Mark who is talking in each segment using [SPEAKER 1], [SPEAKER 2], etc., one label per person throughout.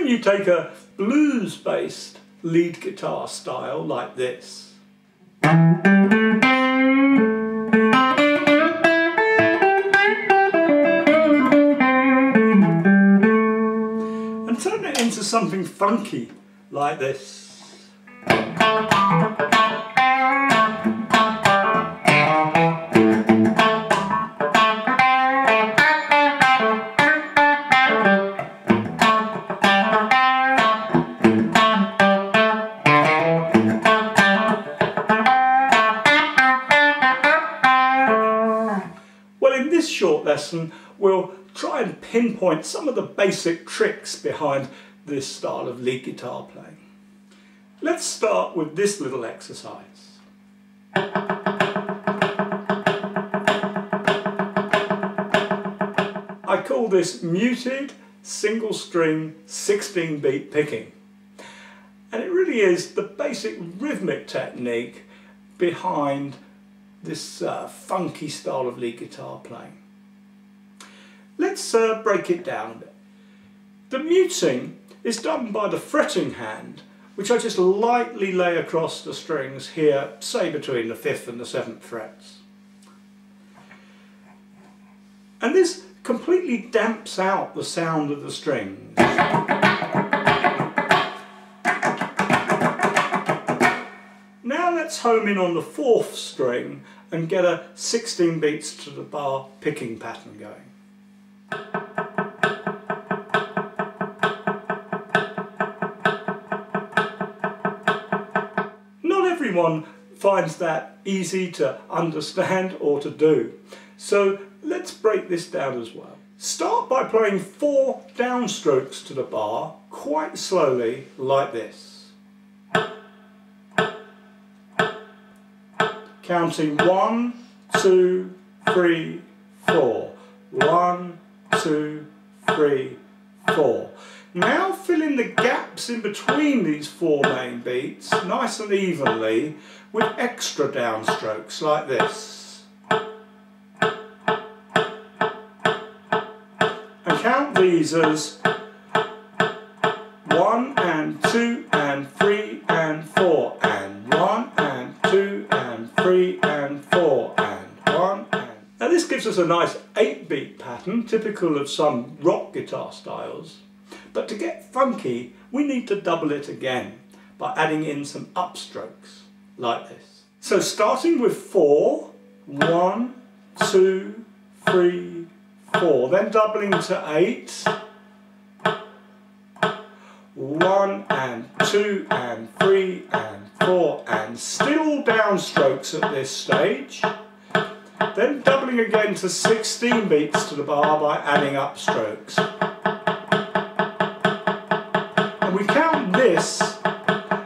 [SPEAKER 1] when you take a blues-based lead guitar style like this, and turn it into something funky like this. Well, in this short lesson, we'll try and pinpoint some of the basic tricks behind this style of lead guitar playing. Let's start with this little exercise. I call this muted single string 16-beat picking. And it really is the basic rhythmic technique behind this funky style of lead guitar playing. Let's break it down a bit. The muting is done by the fretting hand, which I just lightly lay across the strings here, say between the 5th and the 7th frets. And this completely damps out the sound of the strings. Now let's home in on the 4th string and get a 16 beats to the bar picking pattern going. Not everyone finds that easy to understand or to do, so let's break this down as well. Start by playing 4 downstrokes to the bar quite slowly like this. Counting 1, 2, 3, 4. 1, 2, 3, 4. Now fill in the gaps in between these 4 main beats nice and evenly with extra downstrokes like this. And count these as 1 and 2 and 3 and 4 and 1 and 2 and 3 and 4 and 1 and... Now this gives us a nice 8-beat pattern typical of some rock guitar styles, but to get funky we need to double it again by adding in some upstrokes like this. So starting with 4, 1, 2, 3, 4, then doubling to 8, 1 and 2 and 3 and 4 and still downstrokes at this stage, then doubling again to 16 beats to the bar by adding upstrokes. And we count this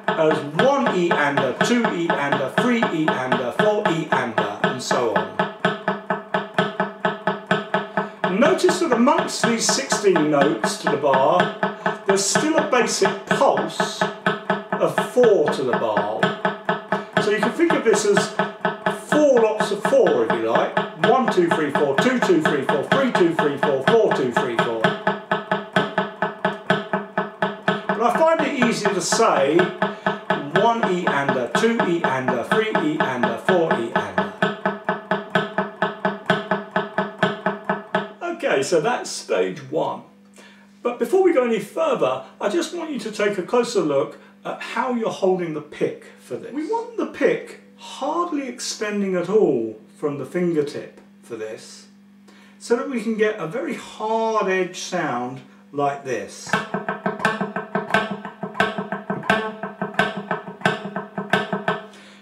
[SPEAKER 1] as 1 E-ander, 2 E-ander, 3 E-ander, 4 E-ander and so on. Notice that amongst these 16 notes to the bar there's still a basic pulse of 4 to the bar. So you can think of this as 4 lots of 4 if you like. 1, 2, 3, 4, 2, 2, 3, 4, 3, 2, 3, 4, 4, 2, 3, 4. But I find it easier to say 1 E-ander, 2 E-ander, 3 E-ander, 4 E-ander. Okay, so that's stage 1. But before we go any further, I just want you to take a closer look at how you're holding the pick for this. We want the pick hardly extending at all from the fingertip for this, so that we can get a very hard edge sound like this.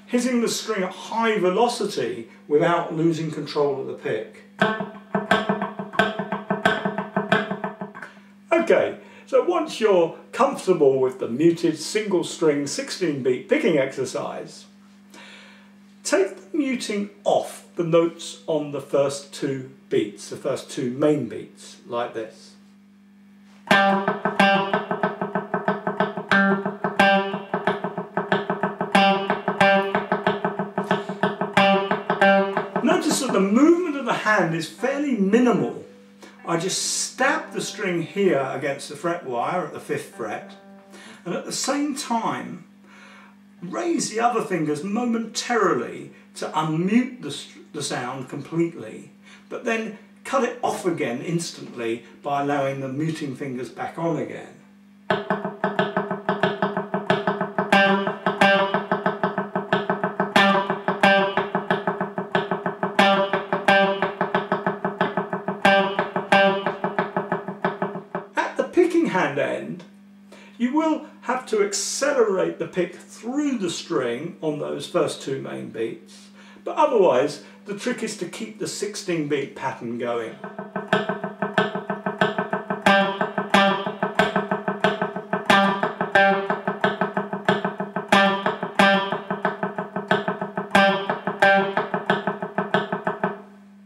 [SPEAKER 1] Hitting the string at high velocity without losing control of the pick. Okay, so once you're comfortable with the muted single string 16-beat picking exercise, take the muting off the notes on the first 2 beats, the first 2 main beats, like this. Notice that the movement of the hand is fairly minimal I just stab the string here against the fret wire at the 5th fret, and at the same time raise the other fingers momentarily to unmute the sound completely, but then cut it off again instantly by allowing the muting fingers back on again. At the picking hand end, you will have to accelerate the pick through the string on those first 2 main beats, but otherwise the trick is to keep the 16-beat pattern going.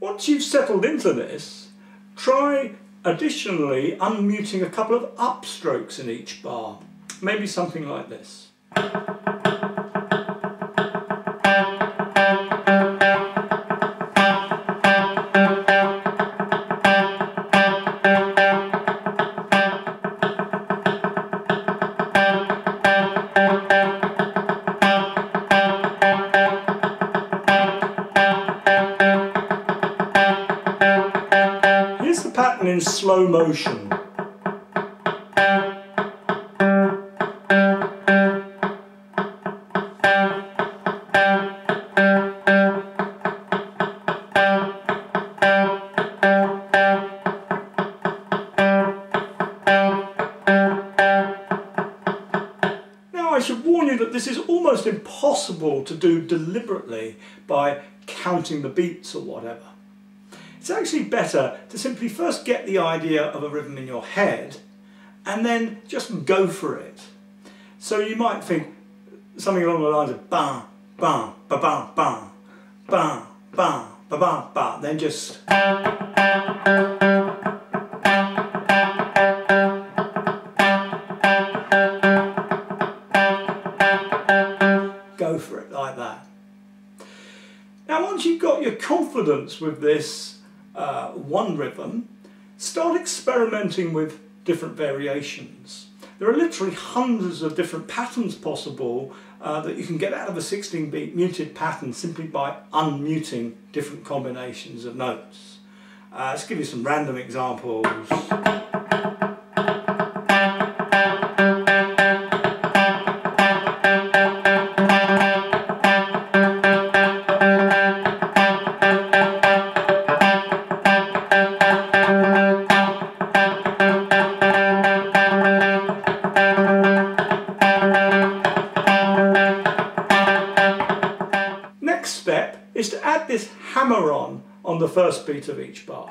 [SPEAKER 1] Once you've settled into this, try additionally unmuting a couple of upstrokes in each bar, maybe something like this. Here's the pattern in slow motion. I should warn you that this is almost impossible to do deliberately by counting the beats or whatever. It's actually better to simply first get the idea of a rhythm in your head and then just go for it. So you might think something along the lines of ba ba ba ba ba ba ba ba ba ba, then just go for it like that. Now once you've got your confidence with this one rhythm, start experimenting with different variations. There are literally hundreds of different patterns possible that you can get out of a 16-beat muted pattern simply by unmuting different combinations of notes. Let's give you some random examples. Step is to add this hammer on the first beat of each bar.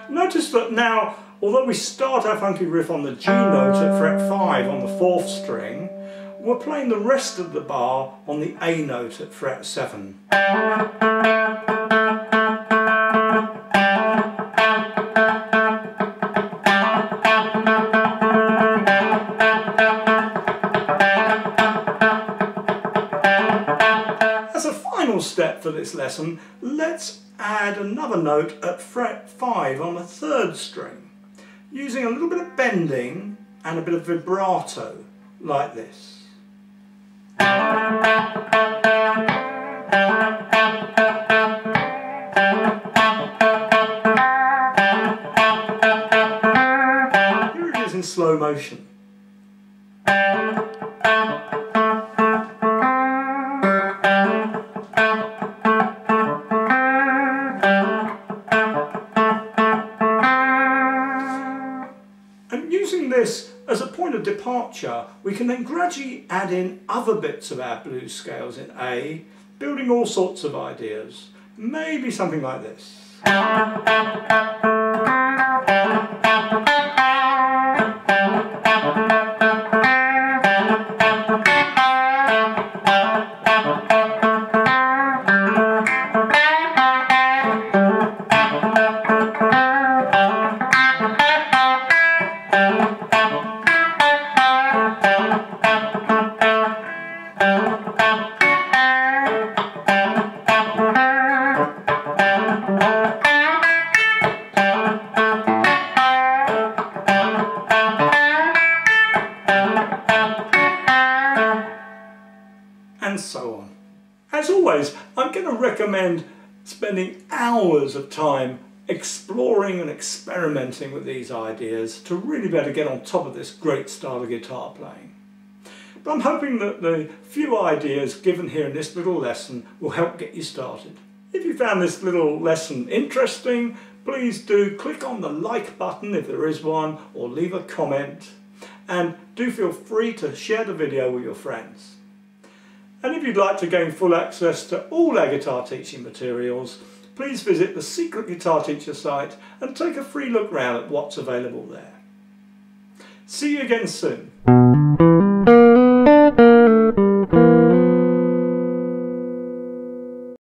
[SPEAKER 1] Notice that now, although we start our funky riff on the G note at fret 5 on the 4th string, we're playing the rest of the bar on the A note at fret 7. As a final step for this lesson, let's add another note at fret 5 on the 3rd string, using a little bit of bending and a bit of vibrato, like this. Here it is in slow motion. And using this as a point of departure, we can then gradually add in other bits of our blues scales in A, building all sorts of ideas. Maybe something like this. recommend spending hours of time exploring and experimenting with these ideas to really be able to get on top of this great style of guitar playing. But I'm hoping that the few ideas given here in this little lesson will help get you started. If you found this little lesson interesting, please do click on the like button if there is one, or leave a comment, and do feel free to share the video with your friends. And if you'd like to gain full access to all our guitar teaching materials, please visit the Secret Guitar Teacher site and take a free look round at what's available there. See you again soon.